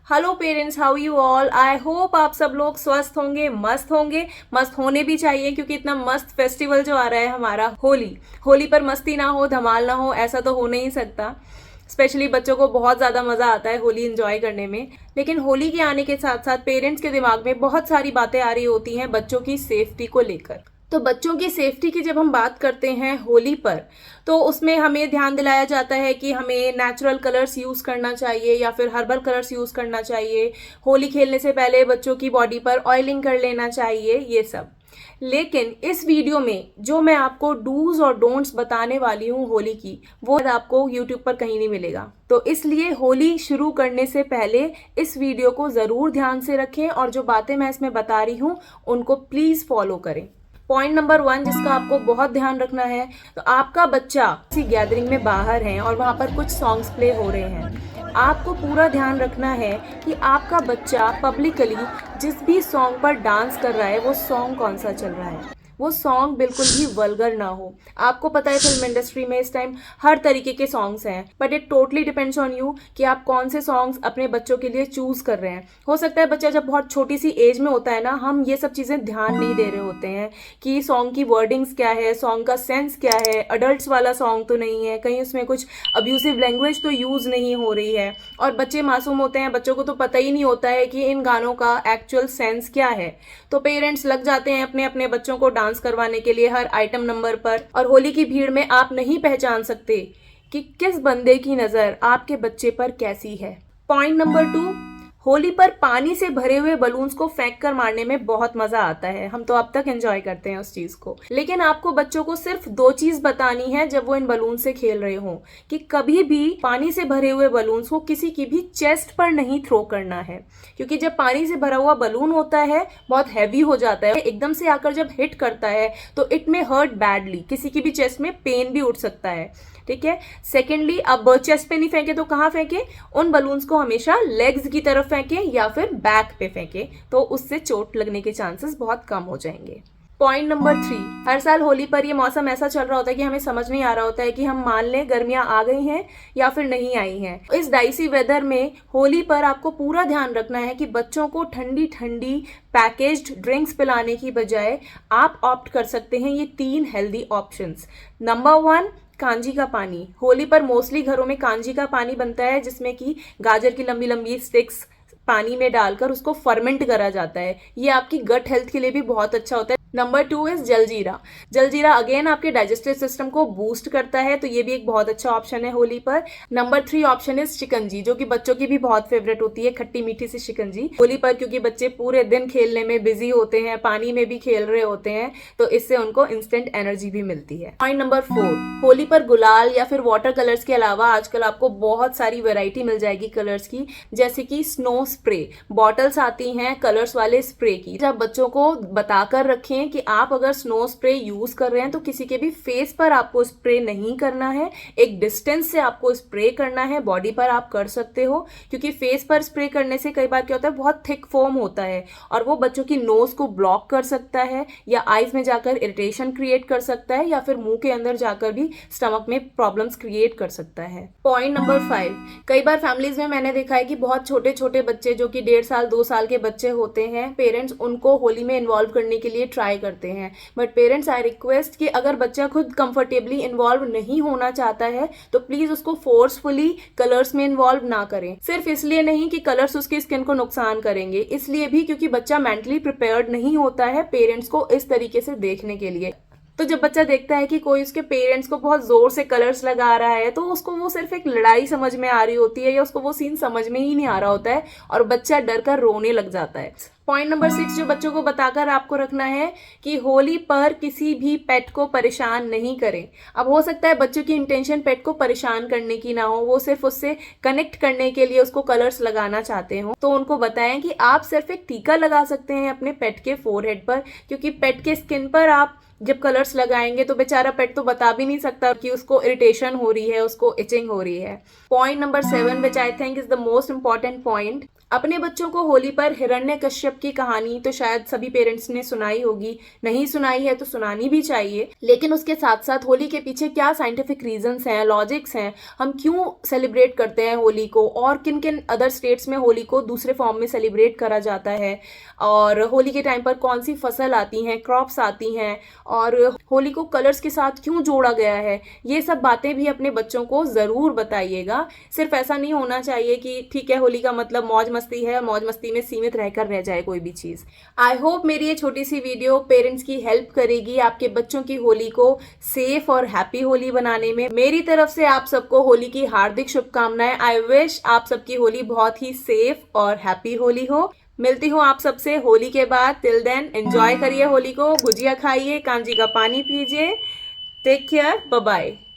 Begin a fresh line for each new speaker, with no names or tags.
Hello parents, how you all. I hope आप सब लोग स्वस्थ होंगे, मस्त होने भी चाहिए क्योंकि इतना मस्त फेस्टिवल जो आ रहा है हमारा होली पर मस्ती ना हो, धमाल ना हो, ऐसा तो हो नहीं सकता। स्पेशली बच्चों को बहुत ज़्यादा मज़ा आता है होली एंजॉय करने में। लेकिन होली के आने के साथ साथ पेरेंट्स के दिमाग में बहुत सारी बातें आ रही होती हैं बच्चों की सेफ्टी को लेकर। तो बच्चों की सेफ्टी की जब हम बात करते हैं होली पर, तो उसमें हमें ध्यान दिलाया जाता है कि हमें नेचुरल कलर्स यूज़ करना चाहिए या फिर हर्बल कलर्स यूज़ करना चाहिए। होली खेलने से पहले बच्चों की बॉडी पर ऑयलिंग कर लेना चाहिए, ये सब। लेकिन इस वीडियो में जो मैं आपको डूज और डोंट्स बताने वाली हूँ होली की, वो आपको यूट्यूब पर कहीं नहीं मिलेगा। तो इसलिए होली शुरू करने से पहले इस वीडियो को ज़रूर ध्यान से रखें और जो बातें मैं इसमें बता रही हूँ उनको प्लीज़ फॉलो करें। पॉइंट नंबर 1 जिसका आपको बहुत ध्यान रखना है, तो आपका बच्चा किसी गैदरिंग में बाहर है और वहाँ पर कुछ सॉन्ग्स प्ले हो रहे हैं। आपको पूरा ध्यान रखना है कि आपका बच्चा पब्लिकली जिस भी सॉन्ग पर डांस कर रहा है वो सॉन्ग कौन सा चल रहा है, वो सॉन्ग बिल्कुल भी वल्गर ना हो। आपको पता है फिल्म इंडस्ट्री में इस टाइम हर तरीके के सॉन्ग्स हैं, but it totally depends on you कि आप कौन से सॉन्ग्स अपने बच्चों के लिए चूज कर रहे हैं। हो सकता है बच्चा जब बहुत छोटी सी एज में होता है ना, हम ये सब चीज़ें ध्यान नहीं दे रहे होते हैं कि सॉन्ग की वर्डिंग्स क्या है, सॉन्ग का सेंस क्या है, अडल्ट्स वाला सॉन्ग तो नहीं है, कहीं उसमें कुछ अब्यूसिव लैंग्वेज तो यूज़ नहीं हो रही है। और बच्चे मासूम होते हैं, बच्चों को तो पता ही नहीं होता है कि इन गानों का एक्चुअल सेंस क्या है। तो पेरेंट्स लग जाते हैं अपने अपने बच्चों को डांस करवाने के लिए हर आइटम नंबर पर, और होली की भीड़ में आप नहीं पहचान सकते कि किस बंदे की नजर आपके बच्चे पर कैसी है। पॉइंट नंबर 2, होली पर पानी से भरे हुए बलून्स को फेंक कर मारने में बहुत मजा आता है। हम तो अब तक एंजॉय करते हैं उस चीज को। लेकिन आपको बच्चों को सिर्फ 2 चीज बतानी है जब वो इन बलून से खेल रहे हो, कि कभी भी पानी से भरे हुए बलून्स को किसी की भी चेस्ट पर नहीं थ्रो करना है। क्योंकि जब पानी से भरा हुआ बलून होता है बहुत हैवी हो जाता है, एकदम से आकर जब हिट करता है तो इट में हर्ट बैडली, किसी की भी चेस्ट में पेन भी उठ सकता है। ठीक है। सेकेंडली, अब चेस्ट पे नहीं फेंके तो कहाँ फेंके? उन बलून्स को हमेशा लेग्स की तरफ फेंके या फिर बैक पे फेंके, तो उससे चोट लगने के चांसेस बहुत कम हो जाएंगे। पॉइंट नंबर 3, हर साल होली पर ये मौसम ऐसा चल रहा होता है कि हमें समझ नहीं आ रहा होता है कि हम मान लें गर्मियां आ गई हैं या फिर नहीं आई हैं। इस डाइसी वेदर में होली पर आपको पूरा ध्यान रखना है कि बच्चों को ठंडी ठंडी पैकेज्ड ड्रिंक्स पिलाने की बजाय आप ऑप्ट कर सकते हैं ये 3 हेल्दी ऑप्शंस। नंबर 1, कांजी का पानी। होली पर मोस्टली घरों में कांजी का पानी बनता है, जिसमें कि गाजर की लंबी लंबी स्टिक्स पानी में डालकर उसको फर्मेंट करा जाता है। ये आपकी गट हेल्थ के लिए भी बहुत अच्छा होता है। Number 2 is jaljeera. Jaljeera again आपके डाइजेस्टिव सिस्टम को बूस्ट करता है, तो ये भी एक बहुत अच्छा ऑप्शन है होली पर। नंबर 3 ऑप्शन इज शिकंजी, जो कि बच्चों की भी बहुत फेवरेट होती है, खट्टी मीठी सी शिकंजी होली पर, क्योंकि बच्चे पूरे दिन खेलने में बिजी होते हैं, पानी में भी खेल रहे होते हैं, तो इससे उनको इंस्टेंट एनर्जी भी मिलती है। पॉइंट नंबर 4, होली पर गुलाल या फिर वाटर कलर्स के अलावा आजकल आपको बहुत सारी वेराइटी मिल जाएगी कलर्स की, जैसे कि स्नो स्प्रे। बॉटल्स आती हैं कलर्स वाले स्प्रे की। जब बच्चों को बताकर रखें कि आप अगर स्नो स्प्रे यूज कर रहे हैं तो किसी के भी फेस पर आपको स्प्रे नहीं करना है, एक डिस्टेंस से आपको स्प्रे करना है। बॉडी पर आप कर सकते हो, क्योंकि फेस पर स्प्रे करने से कई बार क्या होता है, बहुत थिक फोम होता है और वो बच्चों की नोज को ब्लॉक कर सकता है या आईज में जाकर इरिटेशन क्रिएट कर सकता है या फिर मुंह के अंदर जाकर भी स्टमक में प्रॉब्लम्स क्रिएट कर सकता है। पॉइंट नंबर 5, कई बार फैमिलीज में मैंने देखा है कि बहुत छोटे छोटे बच्चे जो कि 1.5 साल 2 साल के बच्चे होते हैं, पेरेंट्स उनको होली में इन्वॉल्व करने के लिए ट्राई करते हैं। बट पेरेंट्स, आई रिक्वेस्ट कि अगर बच्चा खुद कंफर्टेबली इन्वॉल्व नहीं होना चाहता है तो प्लीज उसको फोर्सफुली कलर्स में इन्वॉल्व ना करें। सिर्फ इसलिए नहीं कि कलर्स उसकी स्किन को नुकसान करेंगे, इसलिए भी क्योंकि बच्चा मेंटली प्रिपेयर्ड नहीं होता है पेरेंट्स को इस तरीके से देखने के लिए। तो जब बच्चा देखता है कि कोई उसके पेरेंट्स को बहुत जोर से कलर्स लगा रहा है, तो उसको वो सिर्फ एक लड़ाई समझ में आ रही होती है या उसको वो सीन समझ में ही नहीं आ रहा होता है और बच्चा डर कर रोने लग जाता है। पॉइंट नंबर 6 जो बच्चों को बताकर आपको रखना है कि होली पर किसी भी पेट को परेशान नहीं करें। अब हो सकता है बच्चों की इंटेंशन पेट को परेशान करने की ना हो, वो सिर्फ उससे कनेक्ट करने के लिए उसको कलर्स लगाना चाहते हो, तो उनको बताएं कि आप सिर्फ एक टीका लगा सकते हैं अपने पेट के फोरहेड पर, क्योंकि पेट के स्किन पर आप जब कलर्स लगाएंगे तो बेचारा पेट तो बता भी नहीं सकता कि उसको इरिटेशन हो रही है, उसको इचिंग हो रही है। Point number 7 which I think is the most important point, अपने बच्चों को होली पर हिरण्यकश्यप की कहानी तो शायद सभी पेरेंट्स ने सुनाई होगी, नहीं सुनाई है तो सुनानी भी चाहिए। लेकिन उसके साथ साथ होली के पीछे क्या साइंटिफिक रीजंस हैं, लॉजिक्स हैं, हम क्यों सेलिब्रेट करते हैं होली को, और किन किन अदर स्टेट्स में होली को दूसरे फॉर्म में सेलिब्रेट करा जाता है, और होली के टाइम पर कौन सी फसल आती हैं, क्रॉप्स आती हैं, और होली को कलर्स के साथ क्यों जोड़ा गया है, ये सब बातें भी अपने बच्चों को ज़रूर बताइएगा। सिर्फ ऐसा नहीं होना चाहिए कि ठीक है होली का मतलब मौज मस्ती है, मौज मस्ती में सीमित रहकर रह जाए कोई भी चीज़। आई होप मेरी ये छोटी सी वीडियो पेरेंट्स की हेल्प करेगी आपके बच्चों की होली को सेफ और हैप्पी होली बनाने में। मेरी तरफ से आप सबको होली की हार्दिक शुभकामनाएं। आई विश आप सबकी होली बहुत ही सेफ और हैप्पी होली हो। मिलती हूँ आप सबसे होली के बाद। टिल देन एंजॉय करिए होली को, गुजिया खाइए, कांजी का पानी पीजिए। Take care, bye bye.